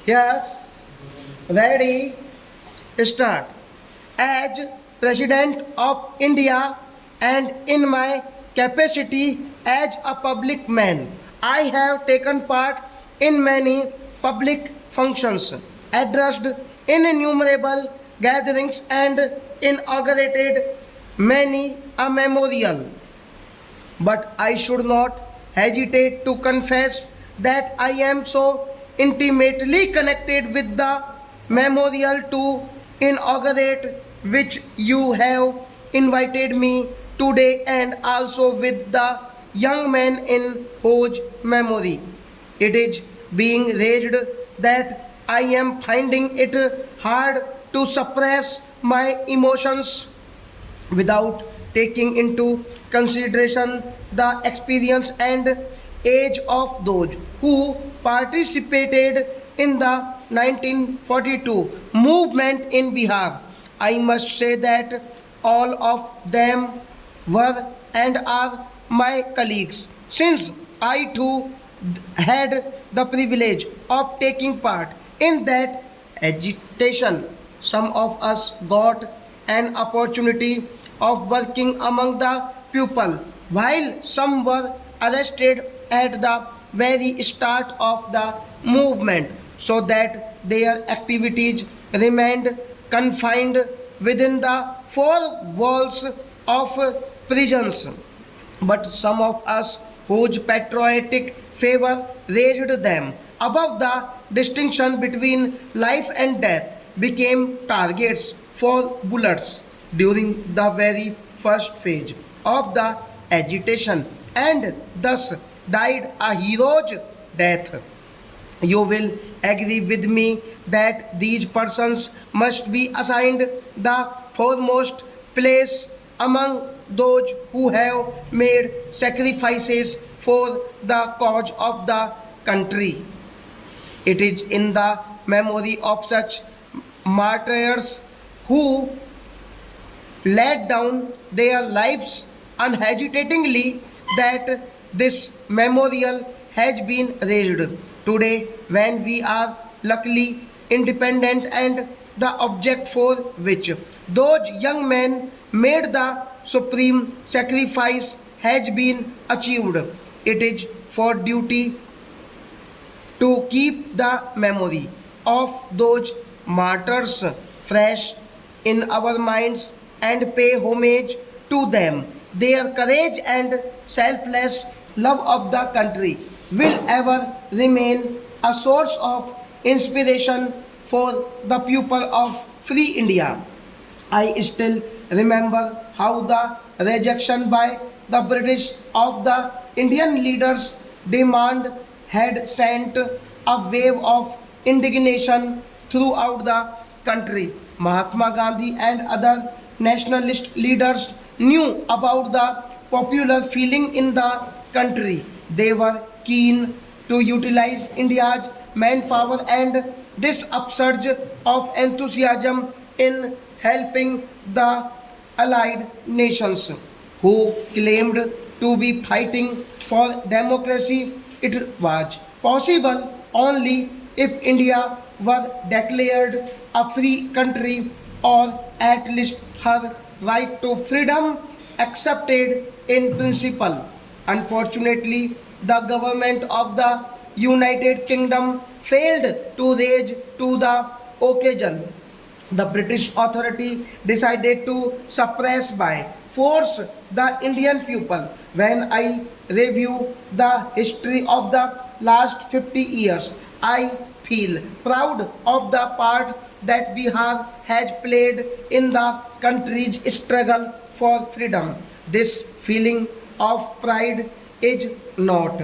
Yes, ready, start. As President of India and in my capacity as a public man, I have taken part in many public functions, addressed innumerable gatherings, and inaugurated many a memorial. But I should not hesitate to confess that I am so intimately connected with the memorial to inaugurate which you have invited me today, and also with the young man in whose memory it is being raised, that I am finding it hard to suppress my emotions without taking into consideration the experience and age of those who participated in the 1942 movement in Bihar. I must say that all of them were and are my colleagues, since I too had the privilege of taking part in that agitation. Some of us got an opportunity of working among the people, while some were arrested at the very start of the movement, so that their activities remained confined within the four walls of prisons. But some of us whose patriotic favor raised them above the distinction between life and death became targets for bullets during the very first phase of the agitation, and thus died a hero's death. You will agree with me that these persons must be assigned the foremost place among those who have made sacrifices for the cause of the country. It is in the memory of such martyrs who laid down their lives unhesitatingly that this memorial has been raised today, when we are luckily independent, and the object for which those young men made the supreme sacrifice has been achieved. It is for duty to keep the memory of those martyrs fresh in our minds and pay homage to them. Their courage and selfless love of the country will ever remain a source of inspiration for the people of free India. I still remember how the rejection by the British of the Indian leaders' demand had sent a wave of indignation throughout the country. Mahatma Gandhi and other nationalist leaders knew about the popular feeling in the country. They were keen to utilize India's manpower and this upsurge of enthusiasm in helping the allied nations who claimed to be fighting for democracy. It was possible only if India were declared a free country, or at least her right to freedom accepted in principle. Unfortunately, the government of the United Kingdom failed to rise to the occasion. The British authority decided to suppress by force the Indian people. When I review the history of the last 50 years, I feel proud of the part that Bihar has played in the country's struggle for freedom. This feeling of pride is not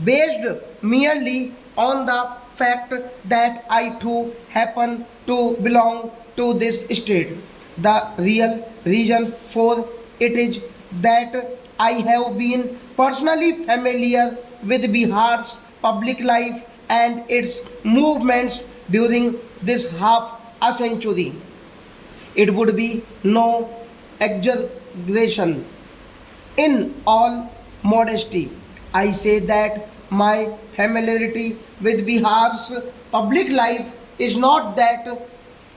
based merely on the fact that I too happen to belong to this state. The real reason for it is that I have been personally familiar with Bihar's public life and its movements during this half a century. It would be no exaggeration. In all modesty, I say that my familiarity with Bihar's public life is not that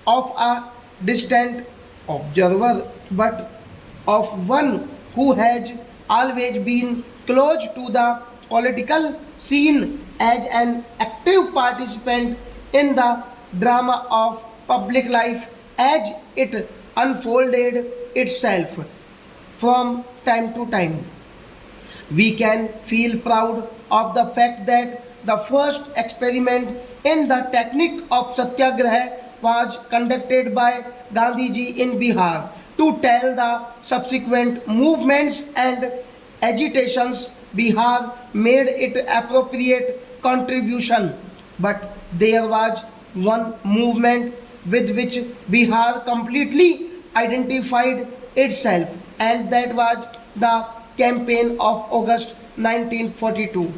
of a distant observer, but of one who has always been close to the political scene as an active participant in the drama of public life as it unfolded itself from time to time. We can feel proud of the fact that the first experiment in the technique of satyagraha was conducted by Gandhiji in Bihar. To tell the subsequent movements and agitations, Bihar made it appropriate contribution. But there was one movement with which Bihar completely identified itself, and that was the campaign of August 1942.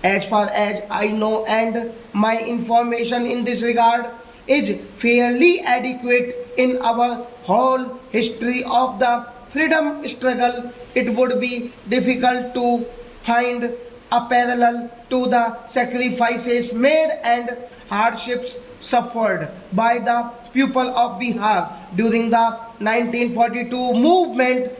As far as I know, and my information in this regard is fairly adequate in our whole history of the freedom struggle, it would be difficult to find a parallel to the sacrifices made and hardships suffered by the people of Bihar during the 1942 movement.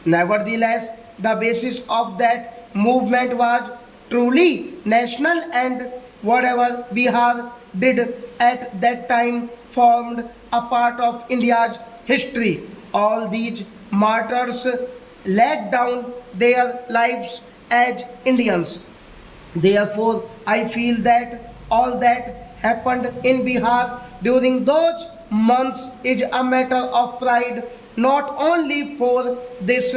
Nevertheless, the basis of that movement was truly national, and whatever Bihar did at that time formed a part of India's history. All these martyrs laid down their lives as Indians. Therefore, I feel that all that happened in Bihar during those months is a matter of pride, not only for this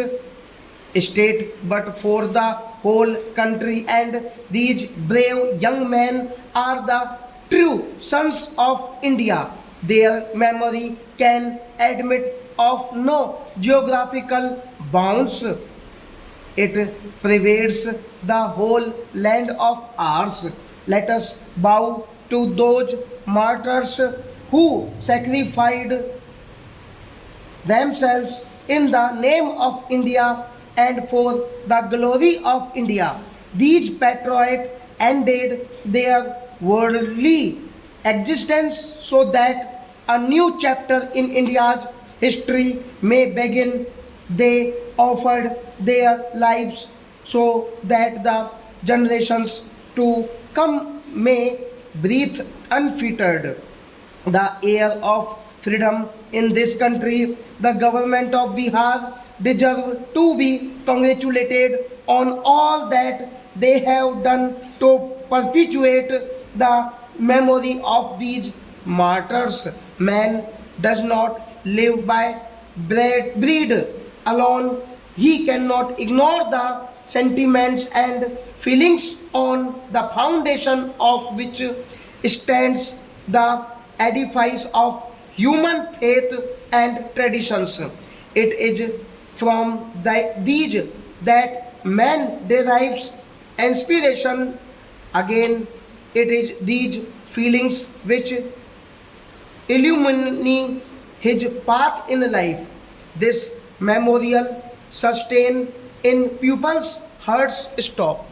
state but for the whole country, and these brave young men are the true sons of India. Their memory can admit of no geographical bounds. It pervades the whole land of ours. Let us bow to those martyrs who sacrificed themselves in the name of India and for the glory of India. These patriots ended their worldly existence so that a new chapter in India's history may begin. They offered their lives so that the generations to come may breathe unfettered the air of freedom in this country. The government of Bihar deserve to be congratulated on all that they have done to perpetuate the memory of these martyrs. Man does not live by bread alone. He cannot ignore the sentiments and feelings on the foundation of which stands the edifice of human faith and traditions. It is from these that man derives inspiration. Again, it is these feelings which illumine his path in life. This memorial sustain in pupils' hearts stop.